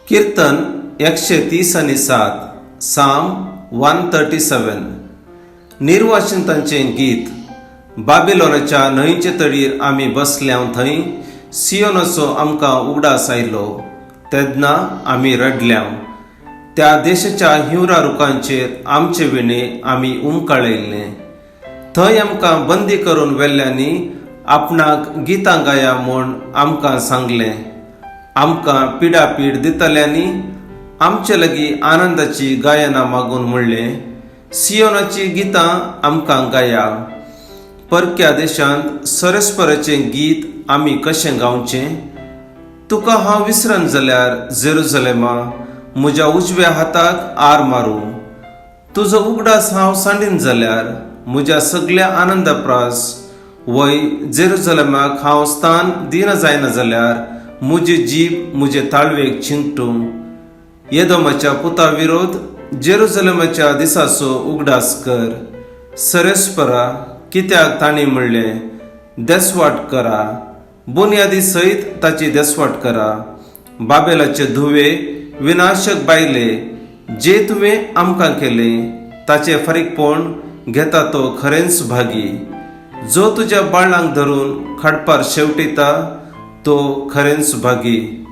कीर्तन 137 साम 137 निर्वाचितांचे गीत। बाबिलोनाच्या न्हंयचे तडीर आमी बसल्याव थंय सियोनाचो आमकां उगडास आयलो। तेन्ना आमी रडल्याव, त्या देशाच्या हिवरा रुखांचेर आमचे विणे आमी उमकाळयल्ले। थंय आमकां बंदी करून वेल्ल्यांनी आपणाक गितां गाया म्हूण आमकां सांगलें। आमकां पिडापीड दितल्यांनी आमचे लागीं आनंदाची गायनां मागून म्हणलें, सियोनाची गितां आमकां गाया। परक्या देशांत सरस्पराचें गीत आमी कशें गावचें? तुका हांव विसरन जाल्यार जेरुसलेमा म्हज्या उजव्या हाताक आर मारूं। तुजो उगडास हांव सांडीन जाल्यार म्हज्या सगळ्या आनंदप्रास वय जेरुसलेमाक हांव स्थान दिना जायना जाल्यार म्हजी जीब म्हजे ताळवेक चिंगटूं। येदोमाच्या पुता विरोध जेरुसलेमाच्या दिसाचो उगडास कर। सरस्परा कित्याक तांणी म्हणलें, देसवाट करा, बुन्यादी सयत ताची देसवाट करा। बाबेलाचे धुवे विनाशक बायले, जे तुवें आमकां केलें ताचे फारीकपण घेता तो खरेंच भागी। जो तुज्या बाळांक धरून खडपार शेवटिता तो खरेंच भागी।